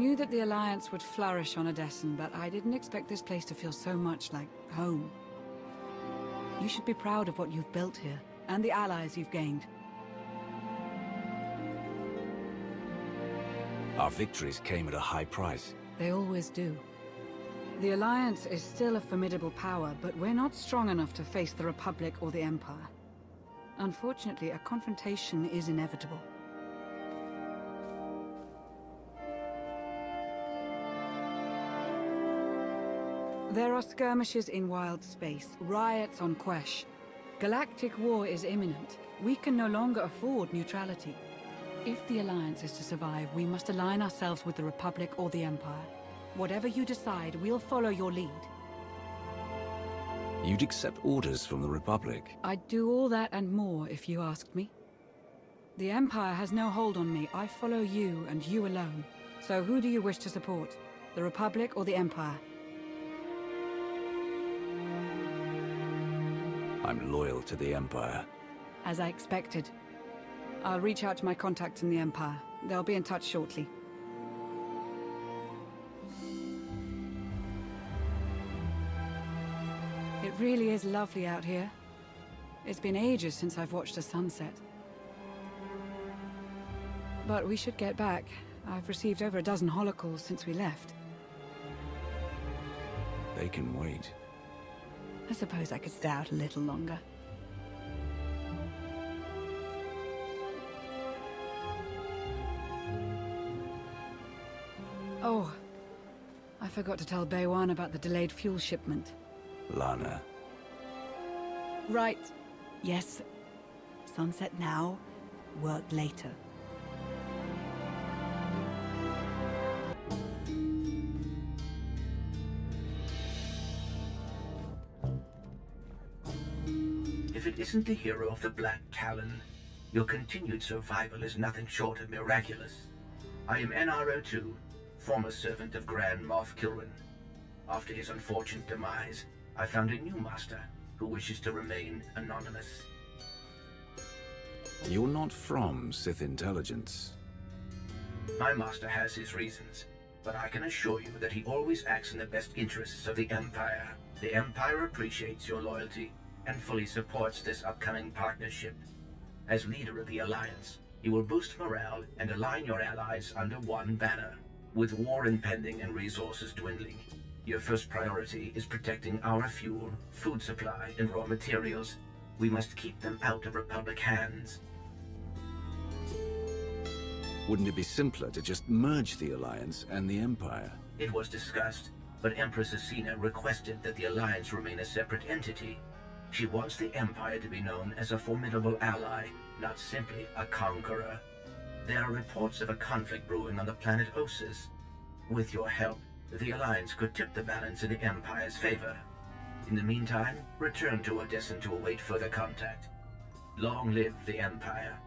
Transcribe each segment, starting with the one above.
knew that the Alliance would flourish on Odessen, but I didn't expect this place to feel so much like home. You should be proud of what you've built here, and the allies you've gained. Our victories came at a high price. They always do. The Alliance is still a formidable power, but we're not strong enough to face the Republic or the Empire. Unfortunately, a confrontation is inevitable. There are skirmishes in wild space, riots on Quesh. Galactic war is imminent. We can no longer afford neutrality. If the Alliance is to survive, we must align ourselves with the Republic or the Empire. Whatever you decide, we'll follow your lead. You'd accept orders from the Republic? I'd do all that and more if you asked me. The Empire has no hold on me. I follow you and you alone. So who do you wish to support? The Republic or the Empire? I'm loyal to the Empire. As I expected. I'll reach out to my contacts in the Empire. They'll be in touch shortly. It really is lovely out here. It's been ages since I've watched a sunset. But we should get back. I've received over a dozen holocalls since we left. They can wait. I suppose I could stay out a little longer. Oh, I forgot to tell Baywan about the delayed fuel shipment. Lana. Right. Yes. Sunset now, work later. If it isn't the hero of the Black Talon, your continued survival is nothing short of miraculous. I am NRO2, former servant of Grand Moff Kilrin. After his unfortunate demise, I found a new master who wishes to remain anonymous. You're not from Sith intelligence. My master has his reasons, but I can assure you that he always acts in the best interests of the Empire. The Empire appreciates your loyalty and fully supports this upcoming partnership. As leader of the Alliance, you will boost morale and align your allies under one banner. With war impending and resources dwindling, your first priority is protecting our fuel, food supply, and raw materials. We must keep them out of Republic hands. Wouldn't it be simpler to just merge the Alliance and the Empire? It was discussed, but Empress Asina requested that the Alliance remain a separate entity. She wants the Empire to be known as a formidable ally, not simply a conqueror. There are reports of a conflict brewing on the planet Ossus. With your help, the Alliance could tip the balance in the Empire's favor. In the meantime, return to Odessen to await further contact. Long live the Empire.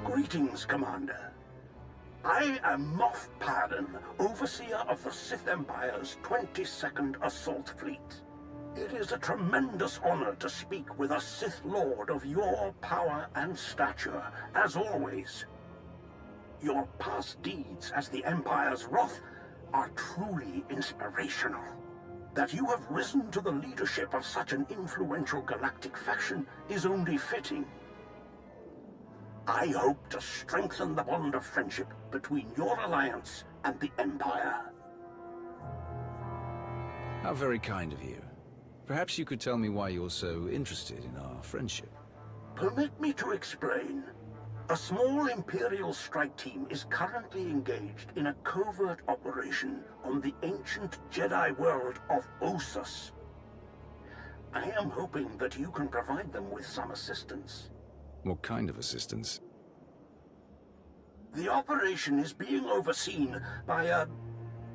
Greetings, Commander. I am Moff Padden, Overseer of the Sith Empire's 22nd Assault Fleet. It is a tremendous honor to speak with a Sith Lord of your power and stature, as always. Your past deeds as the Empire's Wrath are truly inspirational. That you have risen to the leadership of such an influential galactic faction is only fitting. I hope to strengthen the bond of friendship between your alliance and the Empire. How very kind of you. Perhaps you could tell me why you're so interested in our friendship. Permit me to explain. A small Imperial strike team is currently engaged in a covert operation on the ancient Jedi world of Ossus. I am hoping that you can provide them with some assistance. What kind of assistance? The operation is being overseen by a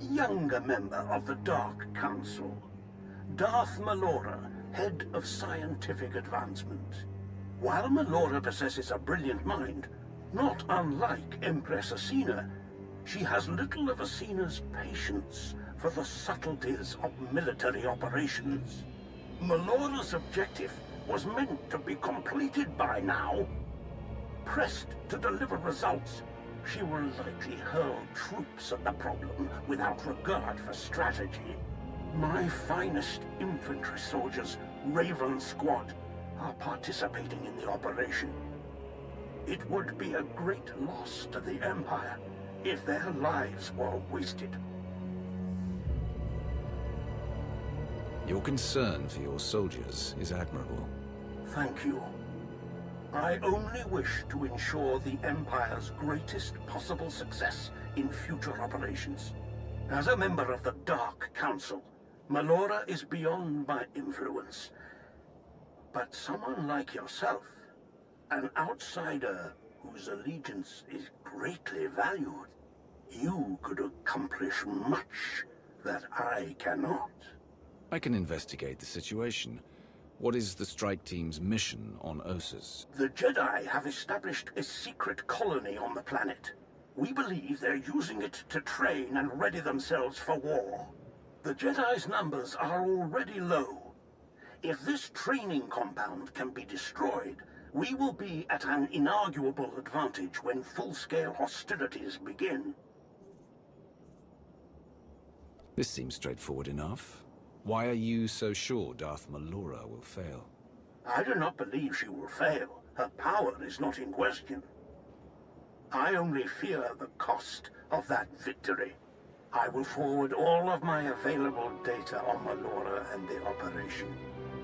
younger member of the Dark Council, Darth Malora, head of scientific advancement. While Malora possesses a brilliant mind, not unlike Empress Asina, she has little of Asina's patience, for the subtleties of military operations. Melora's objective was meant to be completed by now. Pressed to deliver results, she will likely hurl troops at the problem without regard for strategy. My finest infantry soldiers, Raven Squad, are participating in the operation. It would be a great loss to the Empire if their lives were wasted. Your concern for your soldiers is admirable. Thank you. I only wish to ensure the Empire's greatest possible success in future operations. As a member of the Dark Council, Melora is beyond my influence. But someone like yourself, an outsider whose allegiance is greatly valued, you could accomplish much that I cannot. I can investigate the situation. What is the strike team's mission on Ossus? The Jedi have established a secret colony on the planet. We believe they're using it to train and ready themselves for war. The Jedi's numbers are already low. If this training compound can be destroyed, we will be at an inarguable advantage when full-scale hostilities begin. This seems straightforward enough. Why are you so sure Darth Melora will fail? I do not believe she will fail. Her power is not in question. I only fear the cost of that victory. I will forward all of my available data on Melora and the operation.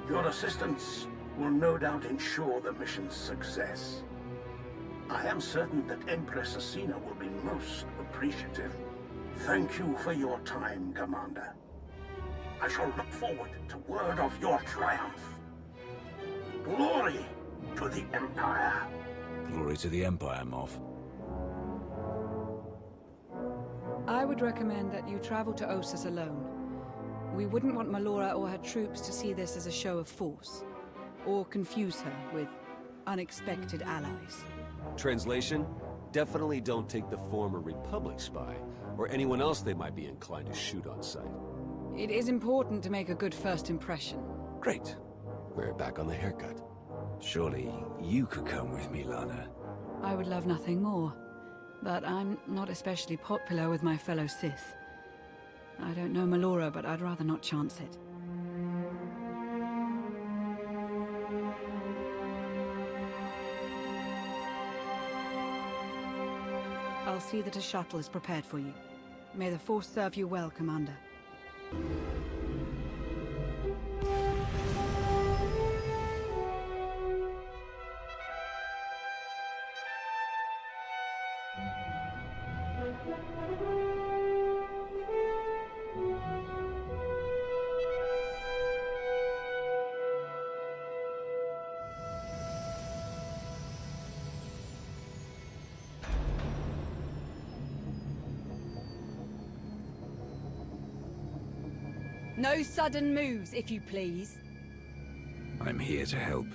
Your assistance will no doubt ensure the mission's success. I am certain that Empress Asina will be most appreciative. Thank you for your time, Commander. I shall look forward to word of your triumph. Glory to the Empire. Glory to the Empire, Moff. I would recommend that you travel to Ossus alone. We wouldn't want Melora or her troops to see this as a show of force, or confuse her with unexpected allies. Translation? Definitely don't take the former Republic spy, or anyone else they might be inclined to shoot on sight. It is important to make a good first impression. Great. We're back on the haircut. Surely you could come with me, Lana. I would love nothing more, but I'm not especially popular with my fellow Sith. I don't know Melora, but I'd rather not chance it. I'll see that a shuttle is prepared for you. May the Force serve you well, Commander. No sudden moves, if you please. I'm here to help.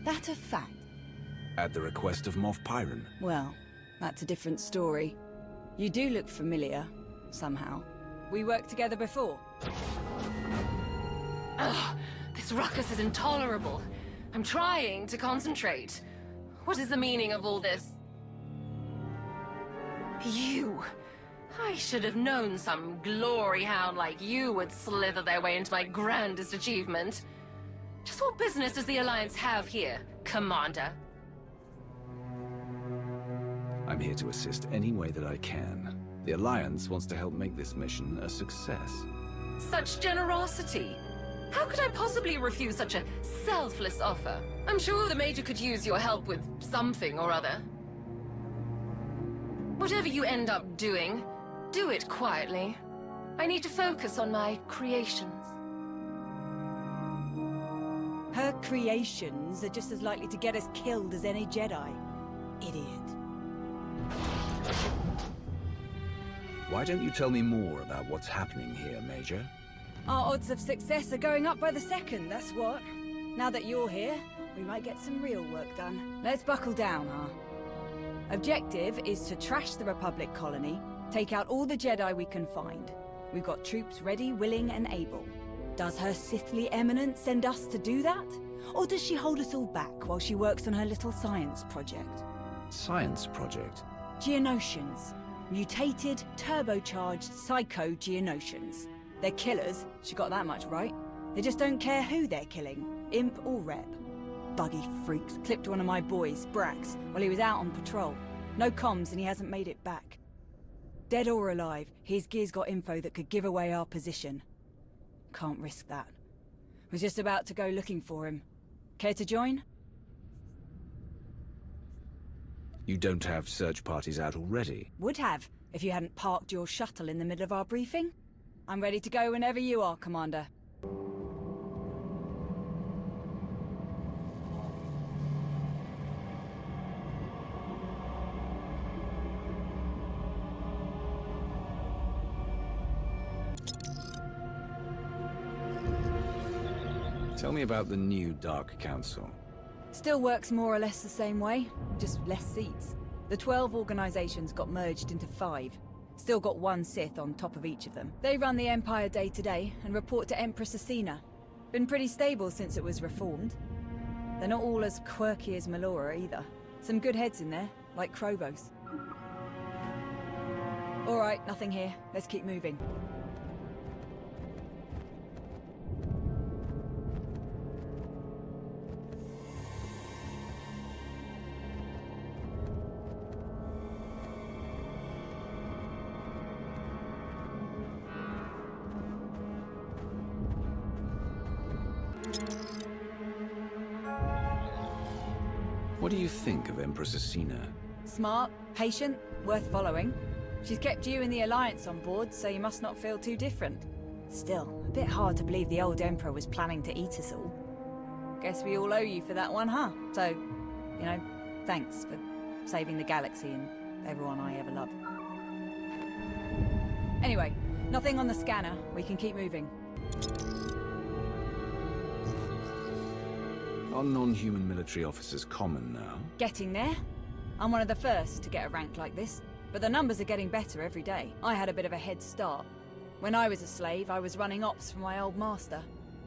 That a fact? At the request of Moff Pyron. Well, that's a different story. You do look familiar, somehow. We worked together before. Ugh, this ruckus is intolerable. I'm trying to concentrate. What is the meaning of all this? You! I should have known some glory hound like you would slither their way into my grandest achievement. Just what business does the Alliance have here, Commander? I'm here to assist any way that I can. The Alliance wants to help make this mission a success. Such generosity! How could I possibly refuse such a selfless offer? I'm sure the Major could use your help with something or other. Whatever you end up doing, do it quietly. I need to focus on my creations. Her creations are just as likely to get us killed as any Jedi. Idiot. Why don't you tell me more about what's happening here, Major? Our odds of success are going up by the second, that's what. Now that you're here, we might get some real work done. Let's buckle down, huh? Objective is to trash the Republic colony, take out all the Jedi we can find. We've got troops ready, willing, and able. Does Her Sithly Eminence send us to do that? Or does she hold us all back while she works on her little science project? Science project? Geonosians. Mutated, turbocharged psycho-Geonosians. They're killers, she got that much right. They just don't care who they're killing, imp or rep. Buggy freaks clipped one of my boys, Brax, while he was out on patrol. No comms and he hasn't made it back. Dead or alive, his gear's got info that could give away our position. Can't risk that. Was just about to go looking for him. Care to join? You don't have search parties out already? Would have, if you hadn't parked your shuttle in the middle of our briefing. I'm ready to go whenever you are, Commander. Tell me about the new Dark Council. Still works more or less the same way, just less seats. The 12 organizations got merged into 5. Still got 1 Sith on top of each of them. They run the Empire day to day and report to Empress Asina. Been pretty stable since it was reformed. They're not all as quirky as Melora either. Some good heads in there, like Krobos. Alright, nothing here. Let's keep moving. What do you think of Empress Asina? Smart, patient, worth following. She's kept you and the Alliance on board, so you must not feel too different. Still, a bit hard to believe the old Emperor was planning to eat us all. Guess we all owe you for that one, huh? So, you know, thanks for saving the galaxy and everyone I ever loved. Anyway, nothing on the scanner. We can keep moving. Are non-human military officers common now? Getting there. I'm one of the first to get a rank like this, but the numbers are getting better every day. I had a bit of a head start. When I was a slave, I was running ops for my old master.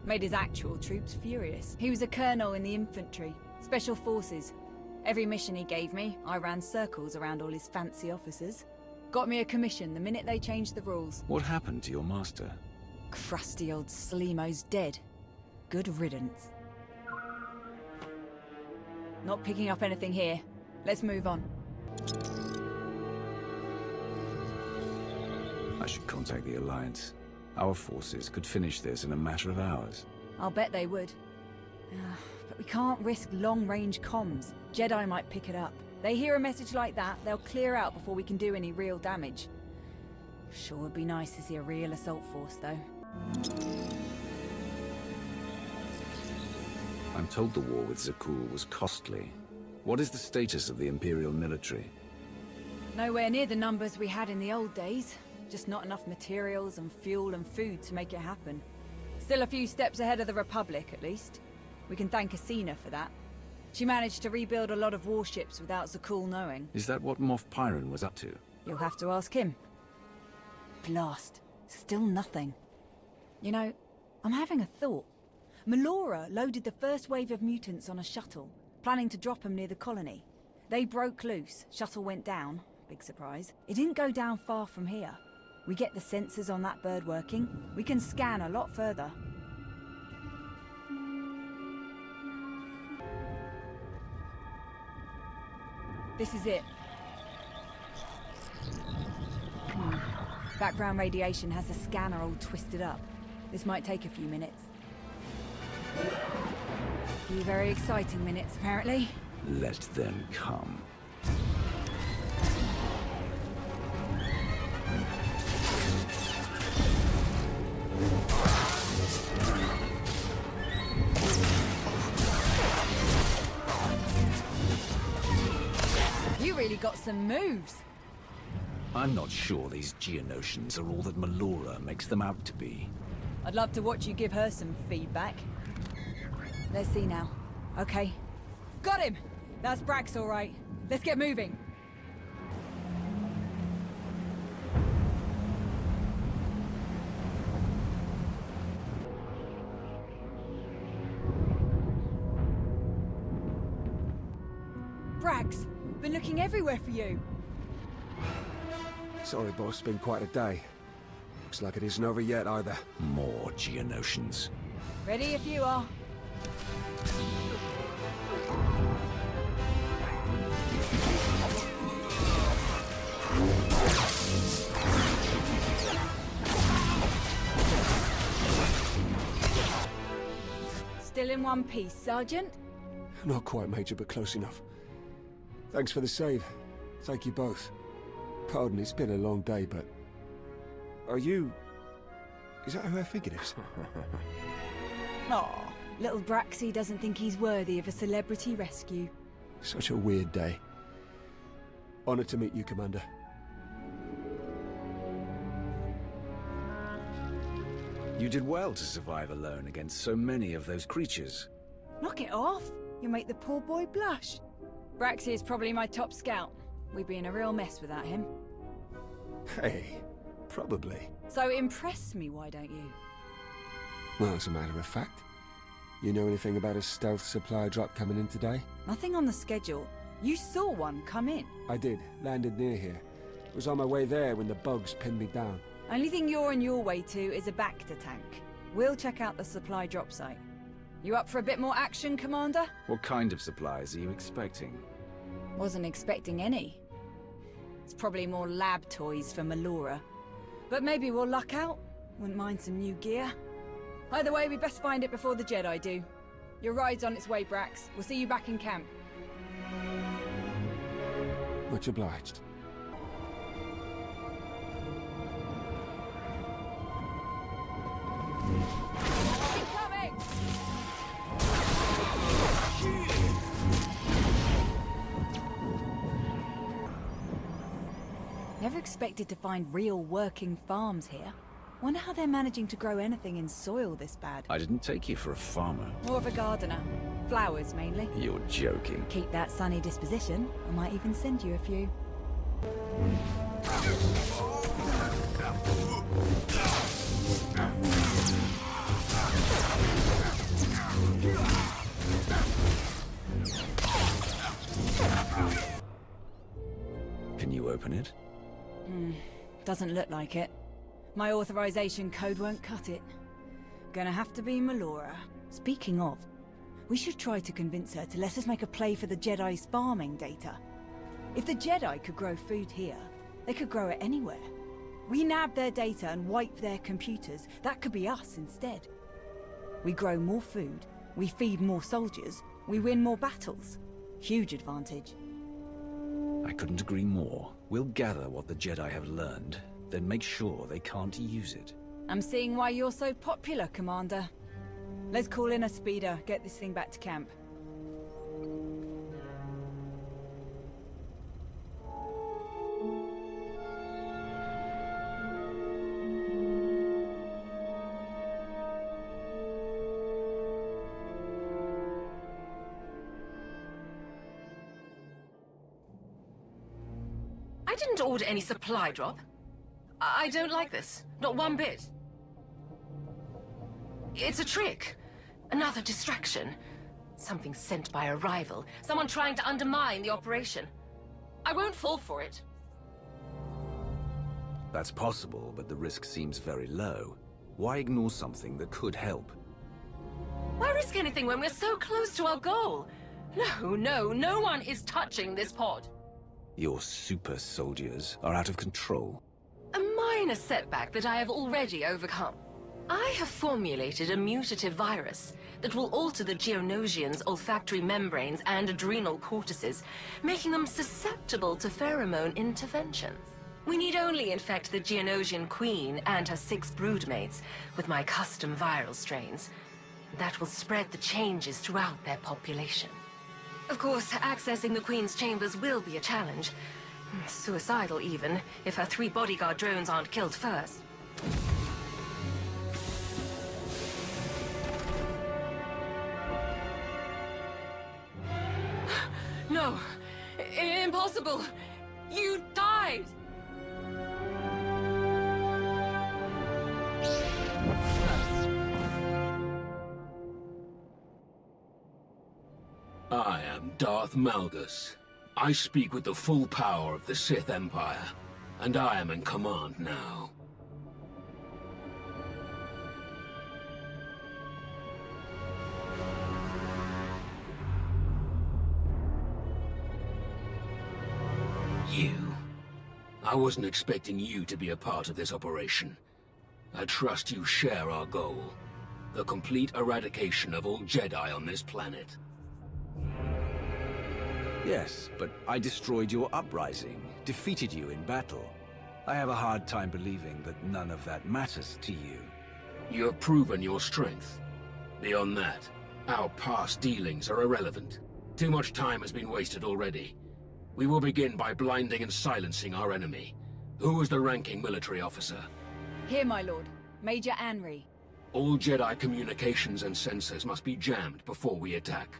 Made his actual troops furious. He was a colonel in the infantry, special forces. Every mission he gave me, I ran circles around all his fancy officers. Got me a commission the minute they changed the rules. What happened to your master? Crusty old Sleemo's dead. Good riddance. Not picking up anything here. Let's move on. I should contact the Alliance. Our forces could finish this in a matter of hours. I'll bet they would. But we can't risk long-range comms. Jedi might pick it up. They hear a message like that, they'll clear out before we can do any real damage. Sure would be nice to see a real assault force, though. I'm told the war with Zakul was costly. What is the status of the Imperial military? Nowhere near the numbers we had in the old days. Just not enough materials and fuel and food to make it happen. Still a few steps ahead of the Republic, at least. We can thank Asina for that. She managed to rebuild a lot of warships without Zakul knowing. Is that what Moff Pyron was up to? You'll have to ask him. Blast. Still nothing. You know, I'm having a thought. Melora loaded the first wave of mutants on a shuttle, planning to drop them near the colony. They broke loose, shuttle went down, big surprise. It didn't go down far from here. We get the sensors on that bird working, we can scan a lot further. This is it. Background radiation has the scanner all twisted up. This might take a few minutes. A few very exciting minutes, apparently. Let them come. You really got some moves. I'm not sure these Geonosians are all that Melora makes them out to be. I'd love to watch you give her some feedback. Let's see now. Okay. Got him! That's Brax, all right. Let's get moving. Brax. Been looking everywhere for you. Sorry, boss. Been quite a day. Looks like it isn't over yet, either. More Geonosians. Ready if you are. Still in one piece, Sergeant? Not quite, Major, but close enough. Thanks for the save. Thank you both. Pardon, it's been a long day, but... Are you... Is that who I think it is? Aw, little Braxy doesn't think he's worthy of a celebrity rescue. Such a weird day. Honored to meet you, Commander. You did well to survive alone against so many of those creatures. Knock it off. You'll make the poor boy blush. Braxy is probably my top scout. We'd be in a real mess without him. Hey, probably. So impress me, why don't you? Well, as a matter of fact, you know anything about a stealth supply drop coming in today? Nothing on the schedule. You saw one come in. I did. Landed near here. Was on my way there when the bugs pinned me down. Only thing you're on your way to is a Bacta tank. We'll check out the supply drop site. You up for a bit more action, Commander? What kind of supplies are you expecting? Wasn't expecting any. It's probably more lab toys for Melora. But maybe we'll luck out. Wouldn't mind some new gear. Either way, we best find it before the Jedi do. Your ride's on its way, Brax. We'll see you back in camp. Much obliged. Incoming! Never expected to find real working farms here. Wonder how they're managing to grow anything in soil this bad. I didn't take you for a farmer. More of a gardener. Flowers, mainly. You're joking. Keep that sunny disposition. I might even send you a few. Can you open it? Doesn't look like it. My authorization code won't cut it. Gonna have to be Melora. Speaking of, we should try to convince her to let us make a play for the Jedi's farming data. If the Jedi could grow food here, they could grow it anywhere. We nab their data and wipe their computers. That could be us instead. We grow more food, we feed more soldiers, we win more battles. Huge advantage. I couldn't agree more. We'll gather what the Jedi have learned, then make sure they can't use it. I'm seeing why you're so popular, Commander. Let's call in a speeder, get this thing back to camp. I didn't order any supply drop. I don't like this. Not one bit. It's a trick. Another distraction. Something sent by a rival. Someone trying to undermine the operation. I won't fall for it. That's possible, but the risk seems very low. Why ignore something that could help? Why risk anything when we're so close to our goal? No one is touching this pod. Your super soldiers are out of control. A minor setback that I have already overcome. I have formulated a mutative virus that will alter the Geonosians' olfactory membranes and adrenal cortices, making them susceptible to pheromone interventions. We need only infect the Geonosian queen and her 6 broodmates with my custom viral strains. That will spread the changes throughout their population. Of course, accessing the queen's chambers will be a challenge. Suicidal even, if her 3 bodyguard drones aren't killed first. No! Impossible! You died! I am Darth Malgus, I speak with the full power of the Sith Empire, and I am in command now. You. I wasn't expecting you to be a part of this operation. I trust you share our goal. The complete eradication of all Jedi on this planet. Yes, but I destroyed your uprising, defeated you in battle. I have a hard time believing that none of that matters to you. You have proven your strength. Beyond that, our past dealings are irrelevant. Too much time has been wasted already. We will begin by blinding and silencing our enemy. Who was the ranking military officer? Here, my lord. Major Anri. All Jedi communications and sensors must be jammed before we attack.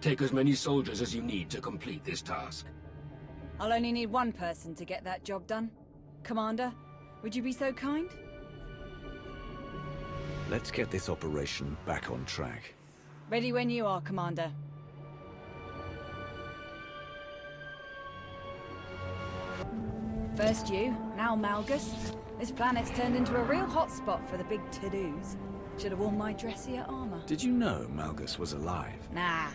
Take as many soldiers as you need to complete this task. I'll only need one person to get that job done. Commander, would you be so kind? Let's get this operation back on track. Ready when you are, Commander. First you, now Malgus. This planet's turned into a real hotspot for the big to-dos. Should have worn my dressier armor. Did you know Malgus was alive? Nah.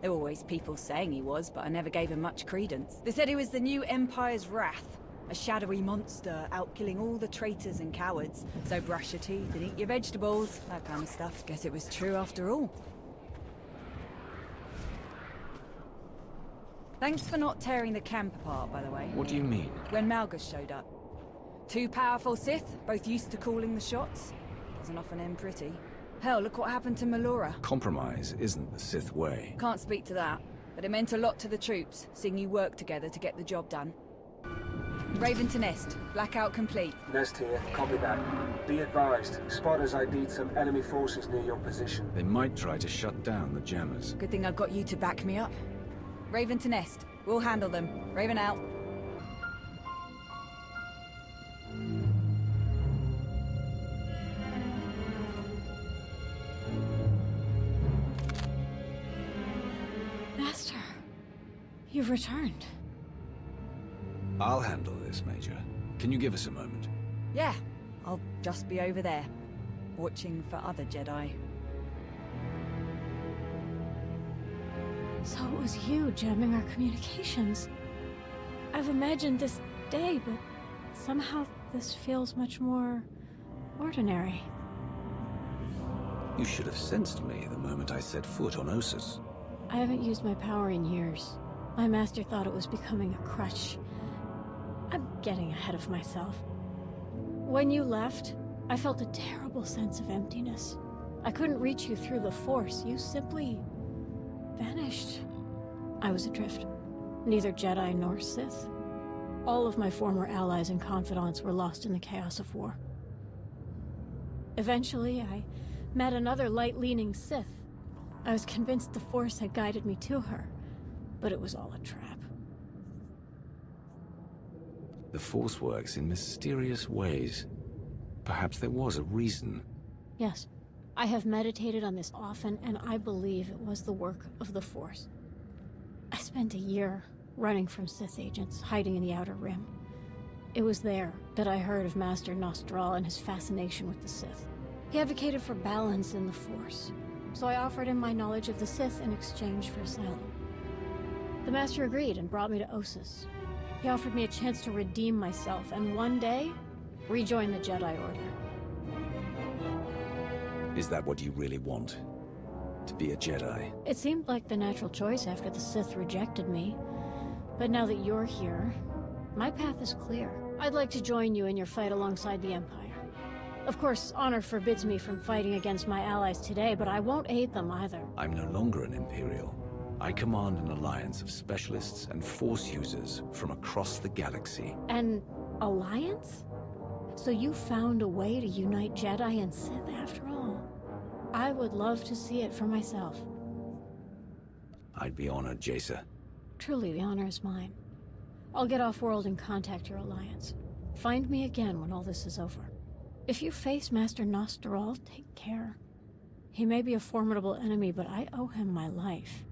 There were always people saying he was, but I never gave him much credence. They said he was the new Empire's wrath. A shadowy monster, out killing all the traitors and cowards. So brush your teeth and eat your vegetables. That kind of stuff. Guess it was true after all. Thanks for not tearing the camp apart, by the way. What do you mean? When Malgus showed up. Two powerful Sith, both used to calling the shots. Doesn't often end pretty. Hell, look what happened to Melora. Compromise isn't the Sith way. Can't speak to that, but it meant a lot to the troops, seeing you work together to get the job done. Raven to Nest. Blackout complete. Nest here. Copy that. Be advised. Spotters ID'd some enemy forces near your position. They might try to shut down the jammers. Good thing I've got you to back me up. Raven to Nest. We'll handle them. Raven out. Master, you've returned. I'll handle this, Major. Can you give us a moment? Yeah, I'll just be over there, watching for other Jedi. So it was you jamming our communications. I've imagined this day, but somehow this feels much more ordinary. You should have sensed me the moment I set foot on Ossus. I haven't used my power in years. My master thought it was becoming a crutch. I'm getting ahead of myself. When you left, I felt a terrible sense of emptiness. I couldn't reach you through the Force. You simply vanished. I was adrift. Neither Jedi nor Sith. All of my former allies and confidants were lost in the chaos of war. Eventually, I met another light-leaning Sith. I was convinced the Force had guided me to her, but it was all a trap. The Force works in mysterious ways. Perhaps there was a reason. Yes. I have meditated on this often, and I believe it was the work of the Force. I spent a year running from Sith agents, hiding in the Outer Rim. It was there that I heard of Master Nostral and his fascination with the Sith. He advocated for balance in the Force, so I offered him my knowledge of the Sith in exchange for asylum. The Master agreed and brought me to Ossus. He offered me a chance to redeem myself, and one day, rejoin the Jedi Order. Is that what you really want? To be a Jedi? It seemed like the natural choice after the Sith rejected me. But now that you're here, my path is clear. I'd like to join you in your fight alongside the Empire. Of course, honor forbids me from fighting against my allies today, but I won't aid them either. I'm no longer an Imperial. I command an alliance of specialists and Force users from across the galaxy. An alliance? So you found a way to unite Jedi and Sith after all? I would love to see it for myself. I'd be honored, Jacer. Truly, the honor is mine. I'll get off-world and contact your alliance. Find me again when all this is over. If you face Master Nostral, take care. He may be a formidable enemy, but I owe him my life.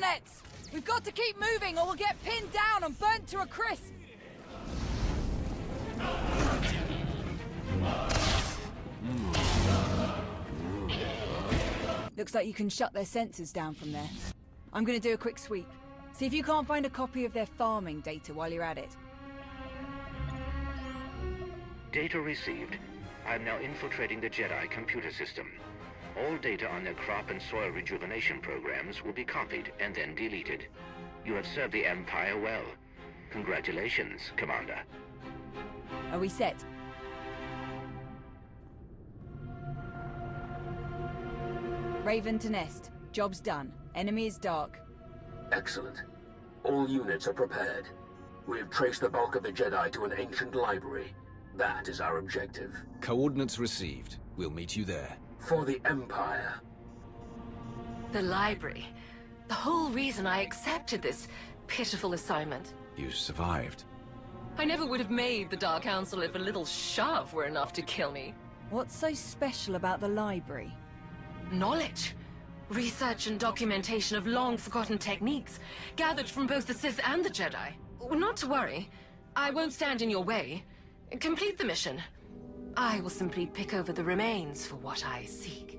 Bastinets! We've got to keep moving or we'll get pinned down and burnt to a crisp! Looks like you can shut their sensors down from there. I'm gonna do a quick sweep. See if you can't find a copy of their farming data while you're at it. Data received. I'm now infiltrating the Jedi computer system. All data on their crop and soil rejuvenation programs will be copied and then deleted. You have served the Empire well. Congratulations, Commander. Are we set? Raven to Nest. Job's done. Enemy is dark. Excellent. All units are prepared. We have traced the bulk of the Jedi to an ancient library. That is our objective. Coordinates received. We'll meet you there. For the Empire. The library. The whole reason I accepted this pitiful assignment. You survived. I never would have made the Dark Council if a little shove were enough to kill me. What's so special about the library? Knowledge. Research and documentation of long-forgotten techniques, gathered from both the Sith and the Jedi. Not to worry. I won't stand in your way. Complete the mission. I will simply pick over the remains for what I seek.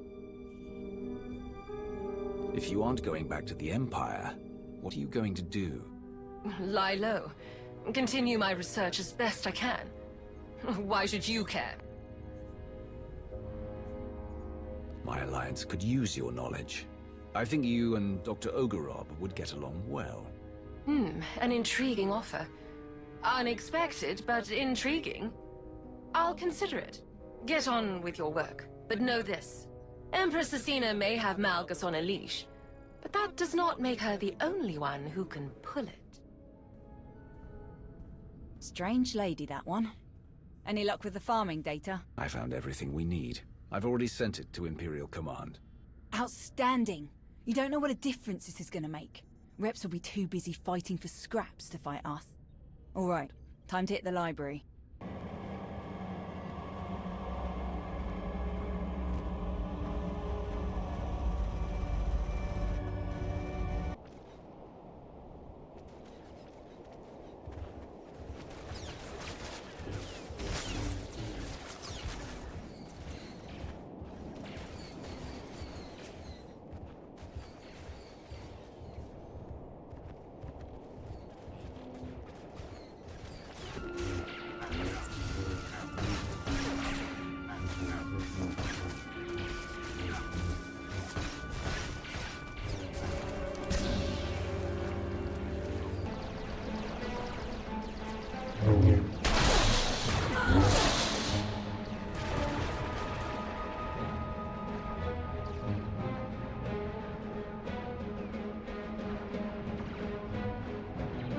If you aren't going back to the Empire, what are you going to do? Lie low. Continue my research as best I can. Why should you care? My alliance could use your knowledge. I think you and Dr. Ogorob would get along well. An intriguing offer. Unexpected, but intriguing. I'll consider it. Get on with your work, but know this. Empress Asina may have Malgus on a leash, but that does not make her the only one who can pull it. Strange lady, that one. Any luck with the farming data? I found everything we need. I've already sent it to Imperial Command. Outstanding. You don't know what a difference this is gonna make. Reps will be too busy fighting for scraps to fight us. All right, time to hit the library.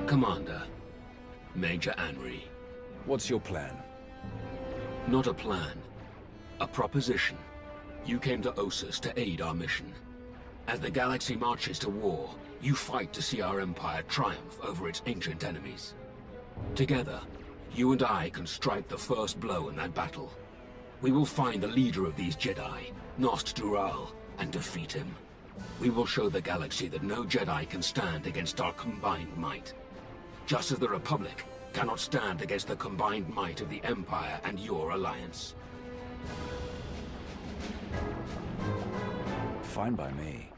Commander, Major Anri. What's your plan? Not a plan. A proposition. You came to Ossus to aid our mission. As the galaxy marches to war, you fight to see our empire triumph over its ancient enemies. Together, you and I can strike the first blow in that battle. We will find the leader of these Jedi, Nost Dural, and defeat him. We will show the galaxy that no Jedi can stand against our combined might. Just as the Republic cannot stand against the combined might of the Empire and your alliance. Fine by me.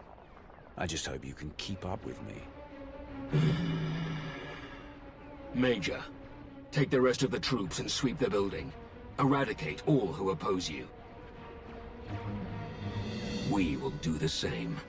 I just hope you can keep up with me. Major, take the rest of the troops and sweep the building. Eradicate all who oppose you. We will do the same.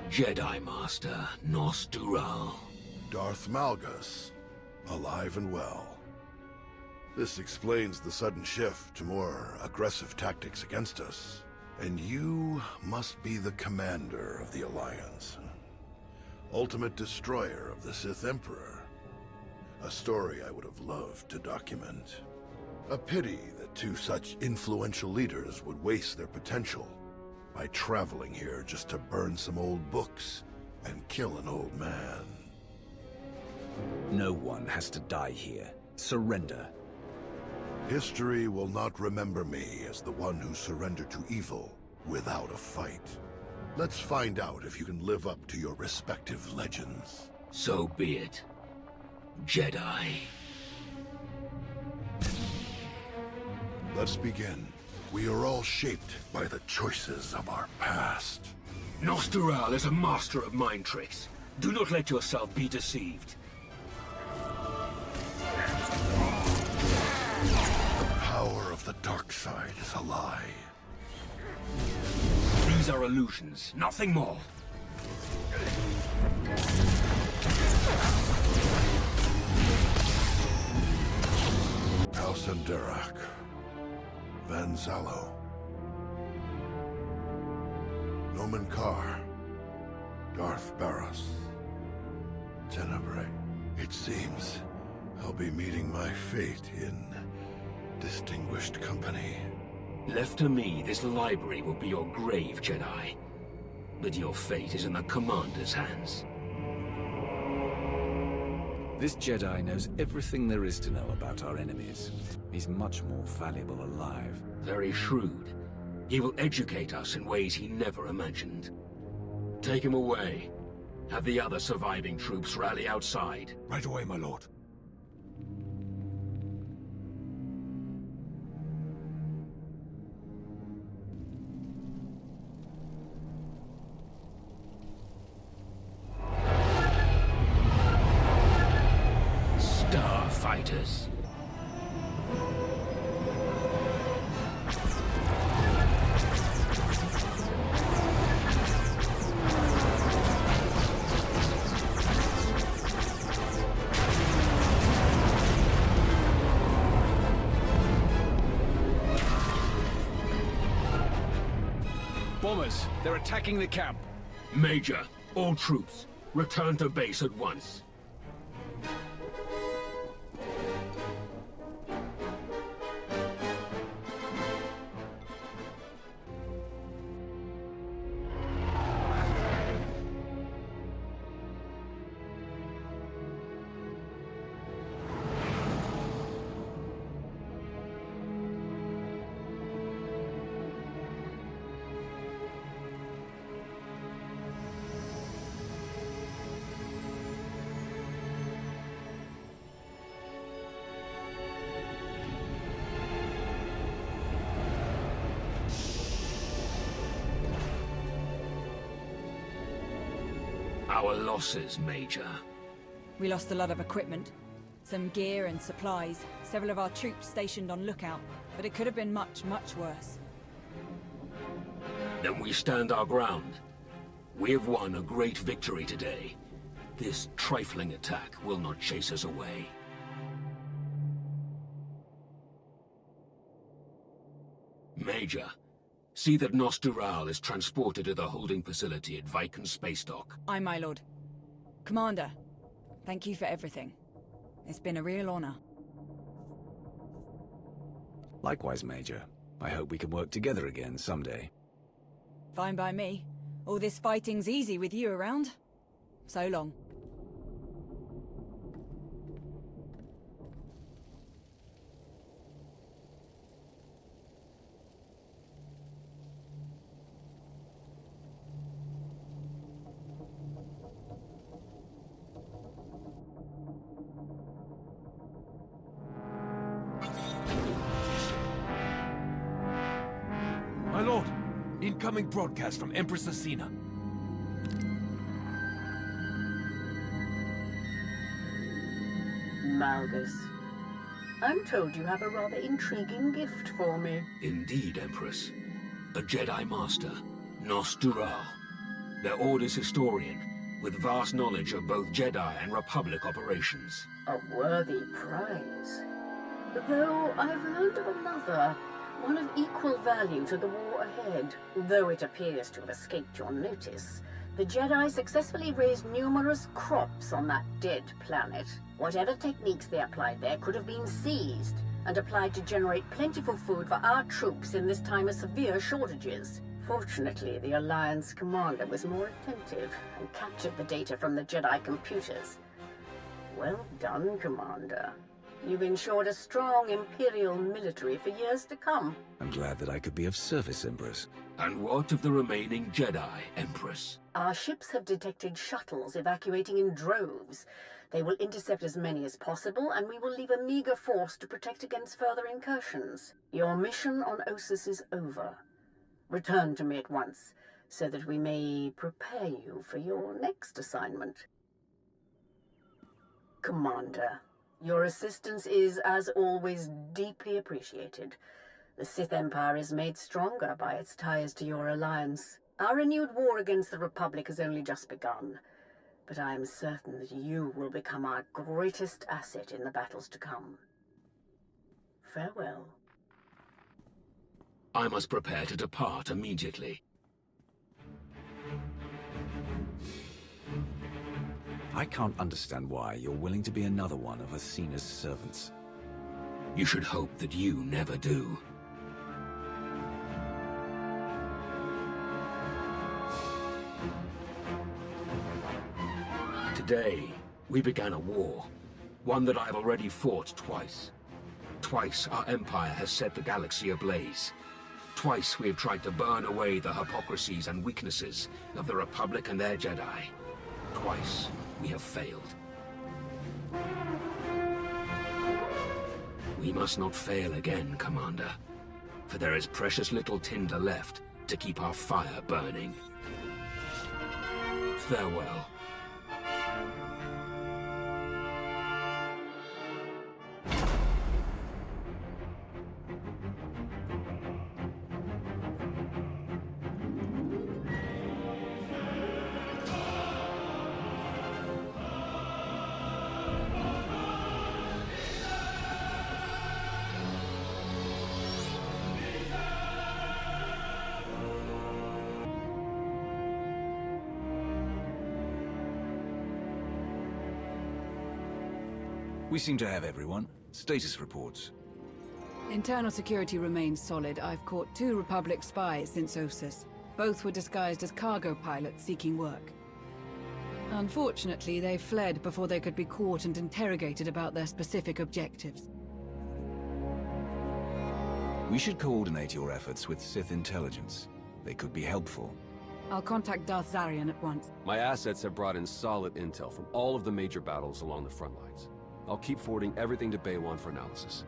Jedi Master Nost Dural. Darth Malgus, alive and well. This explains the sudden shift to more aggressive tactics against us. And you must be the commander of the Alliance. ultimate destroyer of the Sith Emperor. A story I would have loved to document. A pity that two such influential leaders would waste their potential by traveling here just to burn some old books and kill an old man. No one has to die here. Surrender. History will not remember me as the one who surrendered to evil without a fight. Let's find out if you can live up to your respective legends. So be it. Jedi. Let's begin. We are all shaped by the choices of our past. Nostural is a master of mind tricks. Do not let yourself be deceived. The power of the dark side is a lie. These are illusions, nothing more. Alcenderak. Van Zalo. Nomen Carr. Darth Barros. Tenebrae. It seems I'll be meeting my fate in distinguished company. Left to me, this library will be your grave, Jedi. But your fate is in the Commander's hands. This Jedi knows everything there is to know about our enemies. He's much more valuable alive. Very shrewd. He will educate us in ways he never imagined. Take him away. Have the other surviving troops rally outside. Right away, my lord. Starfighters. Bombers, they're attacking the camp. Major, all troops, return to base at once. Our losses, Major. We lost a lot of equipment. Some gear and supplies. Several of our troops stationed on lookout. But it could have been much, much worse. Then we stand our ground. We have won a great victory today. This trifling attack will not chase us away. Major, see that Nostural is transported to the holding facility at Viken Space Dock. Aye, my lord. Commander, thank you for everything. It's been a real honor. Likewise, Major. I hope we can work together again someday. Fine by me. All this fighting's easy with you around. So long. My lord, incoming broadcast from Empress Asina. Malgus, I'm told you have a rather intriguing gift for me. Indeed, Empress. A Jedi Master, Nostural. Their Order's historian, with vast knowledge of both Jedi and Republic operations. A worthy prize. Though I've learned of another, one of equal value to the war ahead. Though it appears to have escaped your notice, The Jedi successfully raised numerous crops on that dead planet. Whatever techniques they applied there could have been seized and applied to generate plentiful food for our troops in this time of severe shortages. Fortunately, the Alliance commander was more attentive and captured the data from the Jedi computers. Well done, Commander. You've ensured a strong Imperial military for years to come. I'm glad that I could be of service, Empress. And what of the remaining Jedi, Empress? Our ships have detected shuttles evacuating in droves. They will intercept as many as possible, and we will leave a meager force to protect against further incursions. Your mission on Ossus is over. Return to me at once, so that we may prepare you for your next assignment. Commander, your assistance is, as always, deeply appreciated. The Sith Empire is made stronger by its ties to your alliance. Our renewed war against the Republic has only just begun, but I am certain that you will become our greatest asset in the battles to come. Farewell. I must prepare to depart immediately. I can't understand why you're willing to be another one of Athena's servants. You should hope that you never do. Today, we began a war. One that I've already fought twice. Twice our Empire has set the galaxy ablaze. Twice we have tried to burn away the hypocrisies and weaknesses of the Republic and their Jedi. Twice we have failed. We must not fail again, Commander, for there is precious little tinder left to keep our fire burning. Farewell. We seem to have everyone. Status reports. Internal security remains solid. I've caught 2 Republic spies since Ossus. Both were disguised as cargo pilots seeking work. Unfortunately, they fled before they could be caught and interrogated about their specific objectives. We should coordinate your efforts with Sith intelligence. They could be helpful. I'll contact Darth Zarian at once. My assets have brought in solid intel from all of the major battles along the front lines. I'll keep forwarding everything to Baywan for analysis.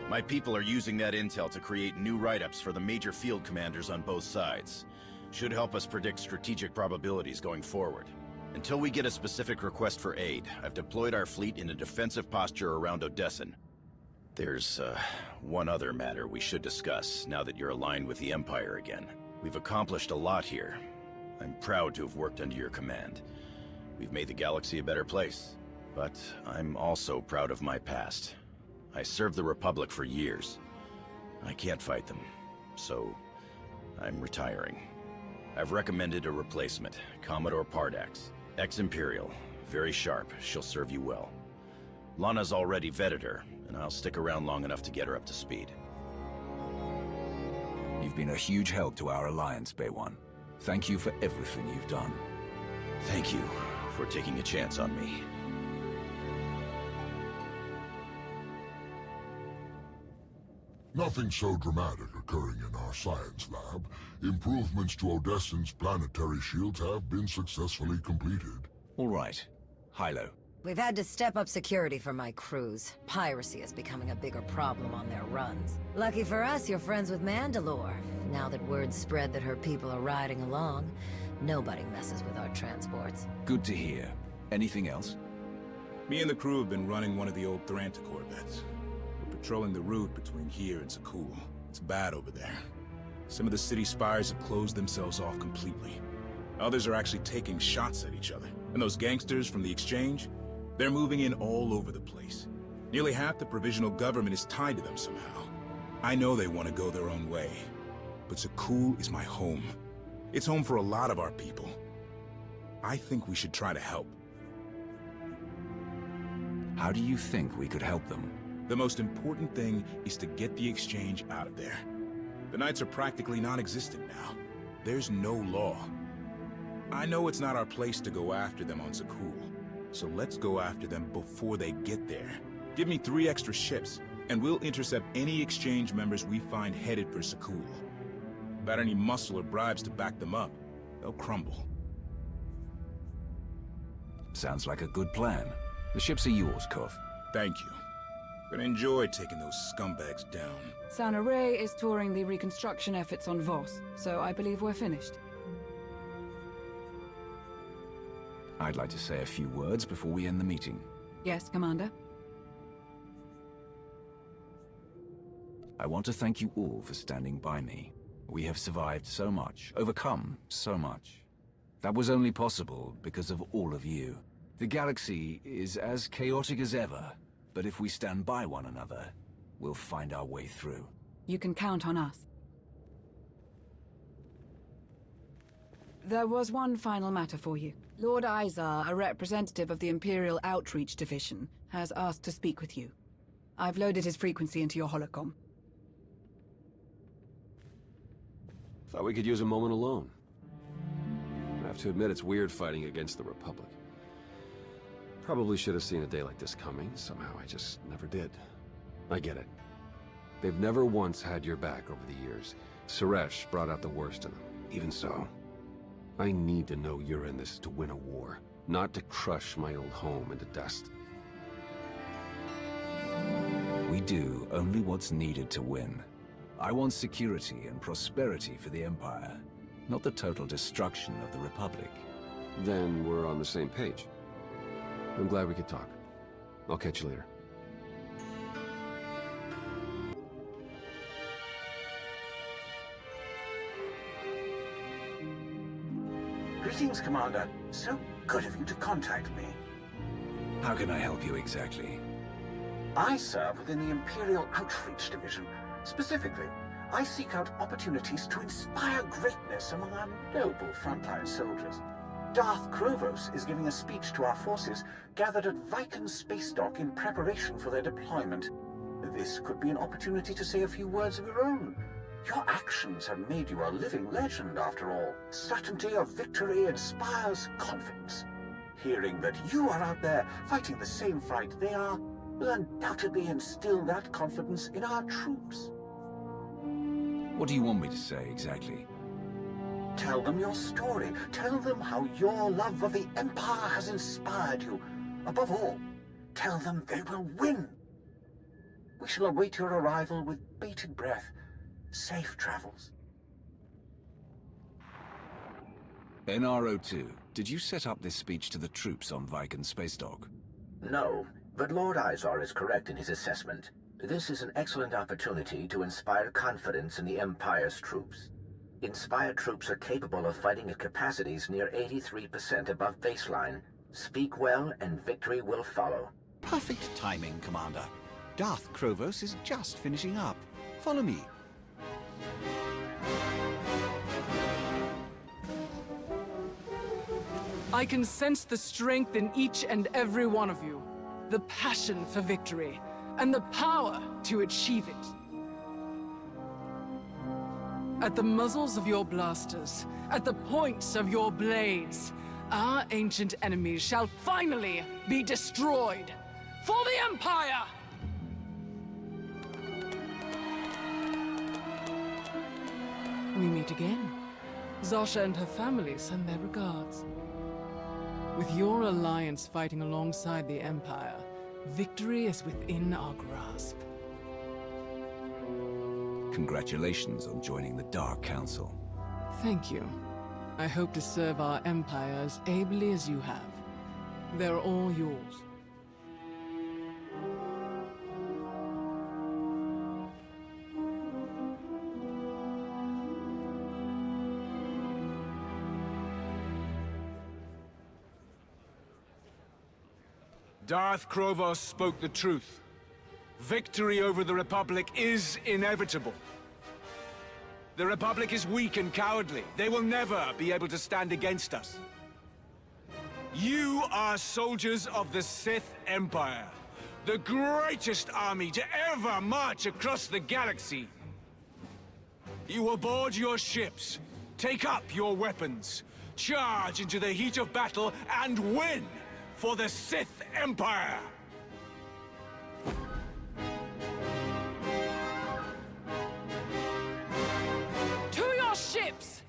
My people are using that intel to create new write-ups for the major field commanders on both sides. Should help us predict strategic probabilities going forward. Until we get a specific request for aid, I've deployed our fleet in a defensive posture around Odessan. There's, one other matter we should discuss now that you're aligned with the Empire again. We've accomplished a lot here. I'm proud to have worked under your command. We've made the galaxy a better place. But I'm also proud of my past. I served the Republic for years. I can't fight them, so I'm retiring. I've recommended a replacement, Commodore Pardax. Ex-Imperial, very sharp, she'll serve you well. Lana's already vetted her, and I'll stick around long enough to get her up to speed. You've been a huge help to our alliance, Baywan. Thank you for everything you've done. Thank you for taking a chance on me. Nothing so dramatic occurring in our science lab. Improvements to Odessan's planetary shields have been successfully completed. All right. Hilo. We've had to step up security for my crews. Piracy is becoming a bigger problem on their runs. Lucky for us, you're friends with Mandalore. Now that word's spread that her people are riding along, nobody messes with our transports. Good to hear. Anything else? Me and the crew have been running one of the old Thranta corvettes. Patrolling the route between here and Sakul. It's bad over there. Some of the city spires have closed themselves off completely. Others are actually taking shots at each other. And those gangsters from the exchange, they're moving in all over the place. Nearly half the provisional government is tied to them somehow. I know they want to go their own way. But Sakul is my home. It's home for a lot of our people. I think we should try to help. How do you think we could help them? The most important thing is to get the exchange out of there. The Knights are practically non-existent now. There's no law. I know it's not our place to go after them on Zakul, so let's go after them before they get there. Give me 3 extra ships, and we'll intercept any exchange members we find headed for Zakul. Without any muscle or bribes to back them up, they'll crumble. Sounds like a good plan. The ships are yours, Kov. Thank you. Gonna enjoy taking those scumbags down. Sana Ray is touring the reconstruction efforts on Voss, so I believe we're finished. I'd like to say a few words before we end the meeting. Yes, Commander? I want to thank you all for standing by me. We have survived so much, overcome so much. That was only possible because of all of you. The galaxy is as chaotic as ever, but if we stand by one another, we'll find our way through. You can count on us. There was one final matter for you. Lord Izar, a representative of the Imperial Outreach Division, has asked to speak with you. I've loaded his frequency into your holocom. Thought we could use a moment alone. I have to admit it's weird fighting against the Republic. Probably should have seen a day like this coming. Somehow I just never did. I get it. They've never once had your back over the years. Suresh brought out the worst in them. Even so, I need to know you're in this to win a war, not to crush my old home into dust. We do only what's needed to win. I want security and prosperity for the Empire, not the total destruction of the Republic. Then we're on the same page. I'm glad we could talk. I'll catch you later. Greetings, Commander. So good of you to contact me. How can I help you exactly? I serve within the Imperial Outreach Division. Specifically, I seek out opportunities to inspire greatness among our noble frontline soldiers. Darth Krovos is giving a speech to our forces gathered at Viken Space Dock in preparation for their deployment. This could be an opportunity to say a few words of your own. Your actions have made you a living legend, after all. Certainty of victory inspires confidence. Hearing that you are out there fighting the same fight they are will undoubtedly instill that confidence in our troops. What do you want me to say exactly? Tell them your story. Tell them how your love of the Empire has inspired you. Above all, tell them they will win. We shall await your arrival with bated breath. Safe travels. NR02, did you set up this speech to the troops on Viken Space Dock? No, but Lord Izar is correct in his assessment. This is an excellent opportunity to inspire confidence in the Empire's troops. Inspired troops are capable of fighting at capacities near 83% above baseline. Speak well, and victory will follow. Perfect timing, Commander. Darth Krovos is just finishing up. Follow me. I can sense the strength in each and every one of you. The passion for victory, and the power to achieve it. At the muzzles of your blasters, at the points of your blades, our ancient enemies shall finally be destroyed. For the Empire! We meet again. Zasha and her family send their regards. With your alliance fighting alongside the Empire, victory is within our grasp. Congratulations on joining the Dark Council. Thank you. I hope to serve our Empire as ably as you have. They're all yours. Darth Krovos spoke the truth. Victory over the Republic is inevitable. The Republic is weak and cowardly. They will never be able to stand against us. You are soldiers of the Sith Empire, the greatest army to ever march across the galaxy. You will board your ships, take up your weapons, charge into the heat of battle, and win for the Sith Empire! To your ships!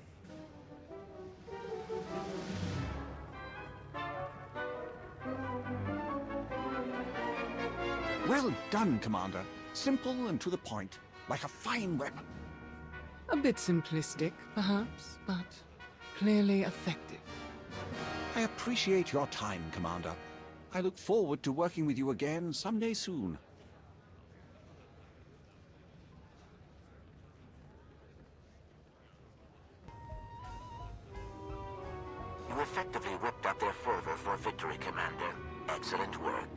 Well done, Commander. Simple and to the point, like a fine weapon. A bit simplistic, perhaps, but clearly effective. I appreciate your time, Commander. I look forward to working with you again someday soon. You effectively whipped up their fervor for victory, Commander. Excellent work.